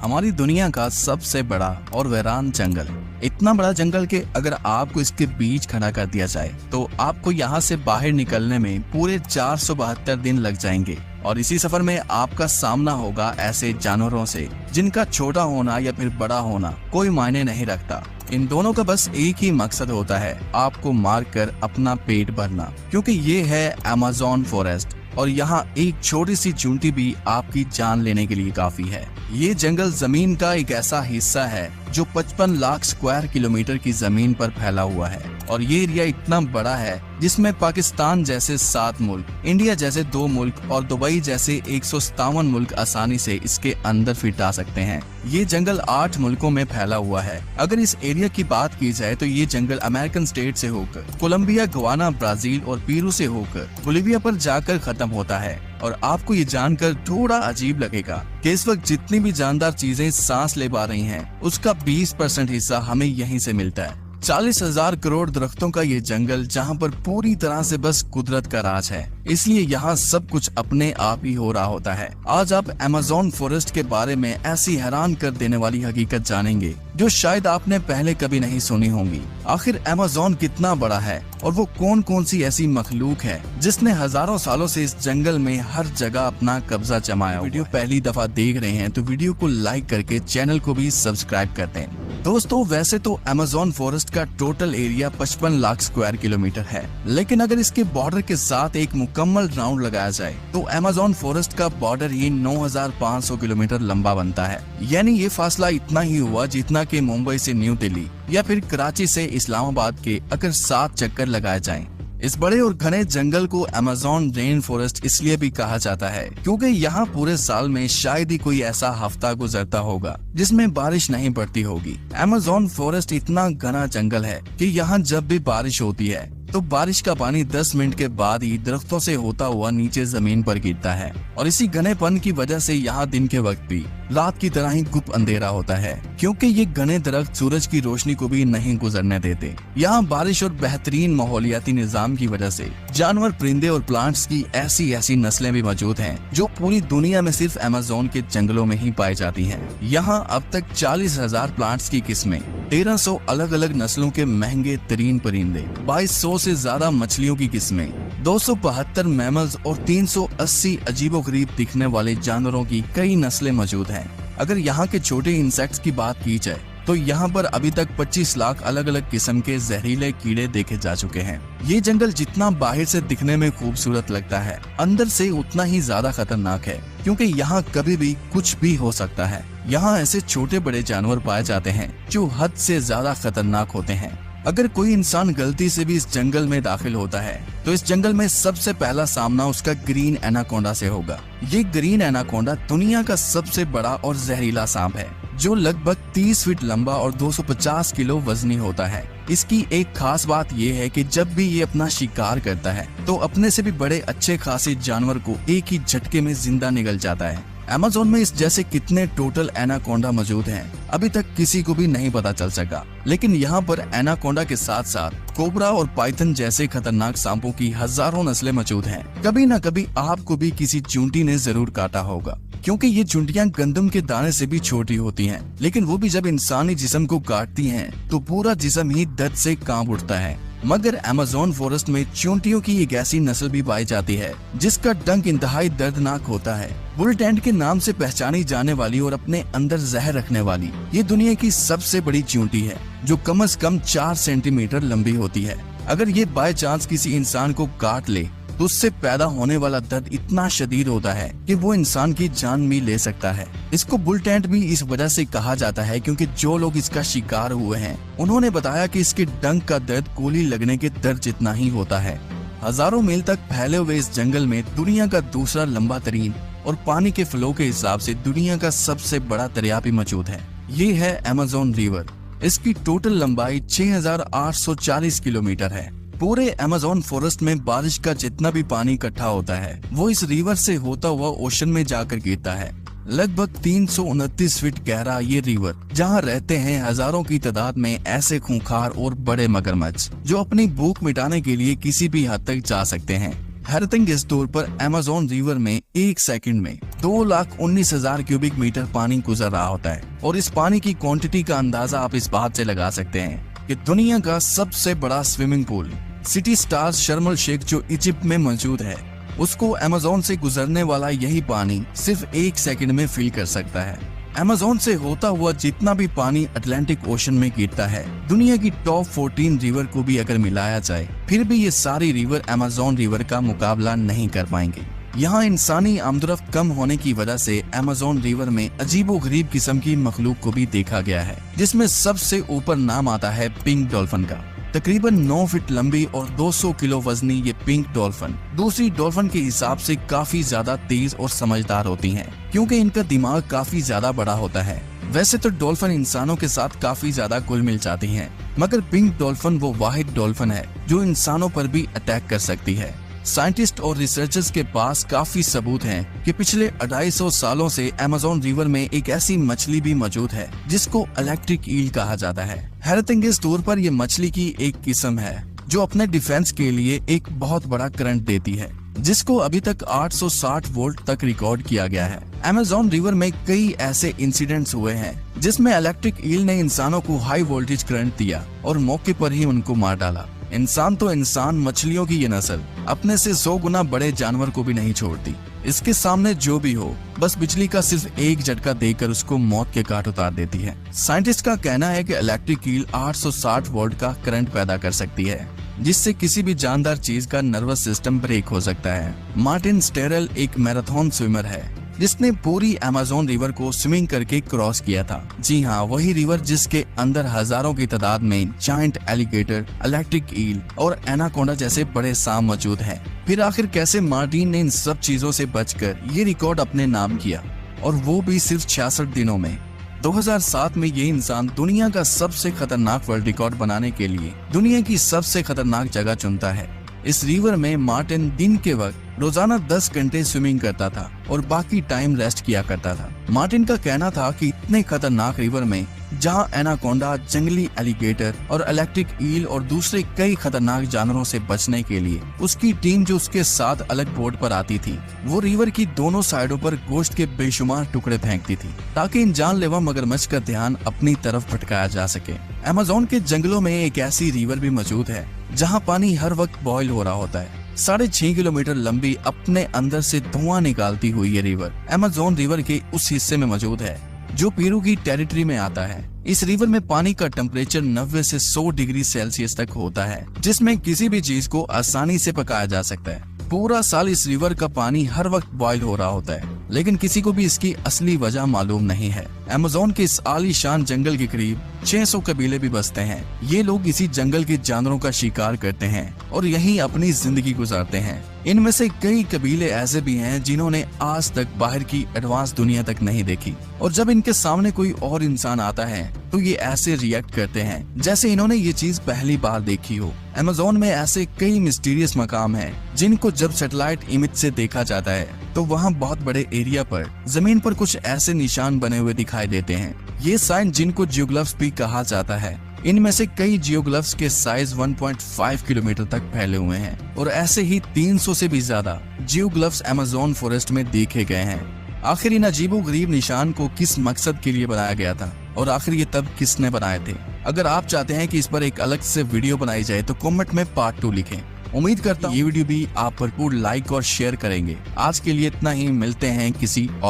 हमारी दुनिया का सबसे बड़ा और वीरान जंगल। इतना बड़ा जंगल कि अगर आपको इसके बीच खड़ा कर दिया जाए तो आपको यहाँ से बाहर निकलने में पूरे 472 दिन लग जाएंगे। और इसी सफर में आपका सामना होगा ऐसे जानवरों से जिनका छोटा होना या फिर बड़ा होना कोई मायने नहीं रखता। इन दोनों का बस एक ही मकसद होता है, आपको मारकर अपना पेट भरना, क्योंकि ये है अमेज़न फॉरेस्ट और यहाँ एक छोटी सी चूंटी भी आपकी जान लेने के लिए काफी है। ये जंगल जमीन का एक ऐसा हिस्सा है जो 55 लाख स्क्वायर किलोमीटर की जमीन पर फैला हुआ है और ये एरिया इतना बड़ा है जिसमें पाकिस्तान जैसे 7 मुल्क, इंडिया जैसे 2 मुल्क और दुबई जैसे 157 मुल्क आसानी से इसके अंदर फिट आ सकते हैं। ये जंगल 8 मुल्कों में फैला हुआ है। अगर इस एरिया की बात की जाए तो ये जंगल अमेरिकन स्टेट से होकर कोलंबिया, गवाना, ब्राजील और पेरू से होकर बोलिविया पर जाकर खत्म होता है। और आपको ये जानकर थोड़ा अजीब लगेगा कि इस वक्त जितनी भी जानदार चीजें सांस ले पा रही हैं, उसका 20% हिस्सा हमें यहीं से मिलता है। 40,000 करोड़ दरख्तों का ये जंगल जहाँ पर पूरी तरह से बस कुदरत का राज है, इसलिए यहाँ सब कुछ अपने आप ही हो रहा होता है। आज आप अमेज़न फॉरेस्ट के बारे में ऐसी हैरान कर देने वाली हकीकत जानेंगे जो शायद आपने पहले कभी नहीं सुनी होंगी। आखिर अमेज़न कितना बड़ा है और वो कौन कौन सी ऐसी मखलूक है जिसने हजारों सालों से इस जंगल में हर जगह अपना कब्जा जमाया। वीडियो पहली दफा देख रहे हैं तो वीडियो को लाइक करके चैनल को भी सब्सक्राइब कर दें। दोस्तों, वैसे तो अमेज़न फॉरेस्ट का total area 55 lakh square kilometre है, लेकिन अगर इसके बॉर्डर के साथ एक मुकम्मल राउंड लगाया जाए तो अमेज़न फॉरेस्ट का बॉर्डर ही 9,500 किलोमीटर लंबा बनता है। यानी ये फासला इतना ही हुआ जितना कि मुंबई से न्यू दिल्ली या फिर कराची से इस्लामाबाद के अगर 7 चक्कर लगाए जाएं। इस बड़े और घने जंगल को अमेज़न रेन फॉरेस्ट इसलिए भी कहा जाता है क्योंकि यहाँ पूरे साल में शायद ही कोई ऐसा हफ्ता गुजरता होगा जिसमें बारिश नहीं पड़ती होगी। अमेज़न फॉरेस्ट इतना घना जंगल है कि यहाँ जब भी बारिश होती है तो बारिश का पानी 10 मिनट के बाद ही दरख्तों से होता हुआ नीचे जमीन पर गिरता है और इसी घनेपन की वजह से यहाँ दिन के वक्त भी रात की तरह ही गुप अंधेरा होता है, क्योंकि ये घने दरख्त सूरज की रोशनी को भी नहीं गुजरने देते। यहाँ बारिश और बेहतरीन माहौलियाती निजाम की वजह से जानवर, परिंदे और प्लांट्स की ऐसी ऐसी नस्लें भी मौजूद हैं जो पूरी दुनिया में सिर्फ अमेज़न के जंगलों में ही पाई जाती हैं। यहाँ अब तक 40,000 प्लांट्स की किस्में, 1300 अलग अलग नस्लों के महंगे तरीन परिंदे, 2200 से ज्यादा मछलियों की किस्में, 272 मैमल्स और 380 अजीबोगरीब दिखने वाले जानवरों की कई नस्लें मौजूद हैं। अगर यहाँ के छोटे इंसेक्ट्स की बात की जाए तो यहाँ पर अभी तक 25 लाख अलग अलग किस्म के जहरीले कीड़े देखे जा चुके हैं। ये जंगल जितना बाहर से दिखने में खूबसूरत लगता है, अंदर से उतना ही ज्यादा खतरनाक है, क्योंकि यहाँ कभी भी कुछ भी हो सकता है। यहाँ ऐसे छोटे बड़े जानवर पाए जाते हैं जो हद से ज्यादा खतरनाक होते हैं। अगर कोई इंसान गलती से भी इस जंगल में दाखिल होता है तो इस जंगल में सबसे पहला सामना उसका ग्रीन एनाकोंडा से होगा। ये ग्रीन एनाकोंडा दुनिया का सबसे बड़ा और जहरीला सांप है जो लगभग 30 फीट लंबा और 250 किलो वजनी होता है। इसकी एक खास बात ये है कि जब भी ये अपना शिकार करता है तो अपने से भी बड़े अच्छे खासे जानवर को एक ही झटके में जिंदा निगल जाता है। अमेज़न में इस जैसे कितने टोटल एनाकोंडा मौजूद हैं, अभी तक किसी को भी नहीं पता चल सका। लेकिन यहाँ पर एनाकोंडा के साथ साथ कोबरा और पाइथन जैसे खतरनाक सांपों की हजारों नस्लें मौजूद हैं। कभी न कभी आपको भी किसी चूंटी ने जरूर काटा होगा, क्योंकि ये चूंटियां गंदम के दाने से भी छोटी होती हैं, लेकिन वो भी जब इंसानी जिस्म को काटती हैं तो पूरा जिस्म ही दर्द से कांप उठता है। मगर अमेज़न फॉरेस्ट में चूंटियों की एक ऐसी नस्ल भी पाई जाती है जिसका डंक इंतहाई दर्दनाक होता है। बुल टेंट के नाम से पहचानी जाने वाली और अपने अंदर जहर रखने वाली ये दुनिया की सबसे बड़ी चूंटी है जो कम से कम 4 सेंटीमीटर लंबी होती है। अगर ये बाय चांस किसी इंसान को काट ले तो उससे पैदा होने वाला दर्द इतना शदीद होता है कि वो इंसान की जान भी ले सकता है। इसको बुल टेंट भी इस वजह से कहा जाता है क्योंकि जो लोग इसका शिकार हुए हैं उन्होंने बताया कि इसके डंक का दर्द गोली लगने के दर्द जितना ही होता है। हजारों मील तक फैले हुए इस जंगल में दुनिया का दूसरा लंबा तरीन और पानी के फ्लो के हिसाब से दुनिया का सबसे बड़ा दरिया भी मौजूद है। ये है अमेज़न रिवर। इसकी टोटल लंबाई 6,840 किलोमीटर है। पूरे अमेज़न फॉरेस्ट में बारिश का जितना भी पानी इकट्ठा होता है वो इस रिवर से होता हुआ ओशन में जाकर गिरता है। लगभग 329 फीट गहरा ये रिवर, जहाँ रहते हैं हजारों की तादाद में ऐसे खूंखार और बड़े मगरमच्छ जो अपनी भूख मिटाने के लिए किसी भी हद तक जा सकते हैं। हैरतंग इस तौर पर अमेज़न रिवर में एक सेकंड में 2,19,000 क्यूबिक मीटर पानी गुजर रहा होता है। और इस पानी की क्वांटिटी का अंदाजा आप इस बात से लगा सकते हैं कि दुनिया का सबसे बड़ा स्विमिंग पूल सिटी स्टार्स शर्म अल शेख जो इजिप्ट में मौजूद है, उसको अमेज़न से गुजरने वाला यही पानी सिर्फ एक सेकंड में फिल कर सकता है। अमेज़न से होता हुआ जितना भी पानी अटलांटिक ओशन में गिरता है, दुनिया की टॉप 14 रिवर को भी अगर मिलाया जाए, फिर भी ये सारी रिवर अमेज़न रिवर का मुकाबला नहीं कर पाएंगे। यहाँ इंसानी आमदरफ्त कम होने की वजह से अमेज़न रिवर में अजीबोगरीब किस्म की मखलूक को भी देखा गया है, जिसमें सबसे ऊपर नाम आता है पिंक डॉल्फिन का। तकरीबन 9 फीट लंबी और 200 किलो वजनी ये पिंक डॉल्फिन दूसरी डॉल्फिन के हिसाब से काफी ज्यादा तेज और समझदार होती हैं, क्योंकि इनका दिमाग काफी ज्यादा बड़ा होता है। वैसे तो डॉल्फिन इंसानों के साथ काफी ज्यादा घुल मिल जाती हैं, मगर पिंक डॉल्फिन वो वाहिद डॉल्फिन है जो इंसानों पर भी अटैक कर सकती है। साइंटिस्ट और रिसर्चर्स के पास काफी सबूत हैं कि पिछले 250 सालों से अमेज़न रिवर में एक ऐसी मछली भी मौजूद है जिसको इलेक्ट्रिक ईल कहा जाता है। हैरतअंगेज तौर पर ये मछली की एक किस्म है जो अपने डिफेंस के लिए एक बहुत बड़ा करंट देती है, जिसको अभी तक 860 वोल्ट तक रिकॉर्ड किया गया है। अमेज़न रिवर में कई ऐसे इंसिडेंट्स हुए हैं जिसमें इलेक्ट्रिक ईल ने इंसानों को हाई वोल्टेज करंट दिया और मौके पर ही उनको मार डाला। इंसान तो इंसान, मछलियों की ये नस्ल अपने से 100 गुना बड़े जानवर को भी नहीं छोड़ती। इसके सामने जो भी हो, बस बिजली का सिर्फ एक झटका देकर उसको मौत के घाट उतार देती है। साइंटिस्ट का कहना है कि इलेक्ट्रिक ईल 860 वोल्ट का करंट पैदा कर सकती है, जिससे किसी भी जानदार चीज का नर्वस सिस्टम ब्रेक हो सकता है। मार्टिन स्टेरल एक मैराथन स्विमर है जिसने पूरी अमेज़न रिवर को स्विमिंग करके क्रॉस किया था। जी हाँ, वही रिवर जिसके अंदर हजारों की तादाद में जायंट एलिगेटर, इलेक्ट्रिक ईल और एनाकोंडा जैसे बड़े सांप मौजूद हैं। फिर आखिर कैसे मार्टिन ने इन सब चीजों से बचकर ये रिकॉर्ड अपने नाम किया, और वो भी सिर्फ 66 दिनों में। 2007 में ये इंसान दुनिया का सबसे खतरनाक वर्ल्ड रिकॉर्ड बनाने के लिए दुनिया की सबसे खतरनाक जगह चुनता है। इस रिवर में मार्टिन दिन के वक्त रोजाना 10 घंटे स्विमिंग करता था और बाकी टाइम रेस्ट किया करता था। मार्टिन का कहना था कि इतने खतरनाक रिवर में जहां एनाकोंडा, जंगली एलिगेटर और इलेक्ट्रिक ईल और दूसरे कई खतरनाक जानवरों से बचने के लिए उसकी टीम जो उसके साथ अलग बोट पर आती थी, वो रिवर की दोनों साइडों पर गोश्त के बेशुमार टुकड़े फेंकती थी ताकि इन जानलेवा मगरमच्छ का ध्यान अपनी तरफ भटकाया जा सके। अमेज़न के जंगलों में एक ऐसी रिवर भी मौजूद है जहाँ पानी हर वक्त बॉयल हो रहा होता है। 6.5 किलोमीटर लंबी, अपने अंदर से धुआं निकालती हुई ये रिवर अमेज़न रिवर के उस हिस्से में मौजूद है जो पेरू की टेरिटरी में आता है। इस रिवर में पानी का टेम्परेचर 90 से 100 डिग्री सेल्सियस तक होता है, जिसमें किसी भी चीज को आसानी से पकाया जा सकता है। पूरा साल इस रिवर का पानी हर वक्त बॉयल हो रहा होता है, लेकिन किसी को भी इसकी असली वजह मालूम नहीं है। अमेज़न के इस आलीशान जंगल के करीब 600 कबीले भी बसते हैं। ये लोग इसी जंगल के जानवरों का शिकार करते हैं और यहीं अपनी जिंदगी गुजारते हैं। इनमें से कई कबीले ऐसे भी हैं जिन्होंने आज तक बाहर की एडवांस दुनिया तक नहीं देखी, और जब इनके सामने कोई और इंसान आता है तो ये ऐसे रिएक्ट करते हैं जैसे इन्होंने ये चीज पहली बार देखी हो। अमेज़न में ऐसे कई मिस्टीरियस मकाम हैं जिनको जब सैटेलाइट इमेज से देखा जाता है तो वहाँ बहुत बड़े एरिया पर जमीन पर कुछ ऐसे निशान बने हुए दिखाई देते हैं। ये साइन जिनको जियोग्लिफ्स भी कहा जाता है। इनमें से कई जियोग्लिफ्स के साइज 1.5 किलोमीटर तक फैले हुए हैं और ऐसे ही 300 से भी ज्यादा जियोग्लिफ्स अमेज़न फॉरेस्ट में देखे गए हैं। आखिर इन अजीबोगरीब निशान को किस मकसद के लिए बनाया गया था और आखिर ये तब किसने बनाए थे? अगर आप चाहते हैं कि इस पर एक अलग से वीडियो बनाई जाए तो कमेंट में पार्ट 2 लिखें। उम्मीद करता हूँ ये वीडियो भी आप भरपूर लाइक और शेयर करेंगे। आज के लिए इतना ही, मिलते हैं किसी और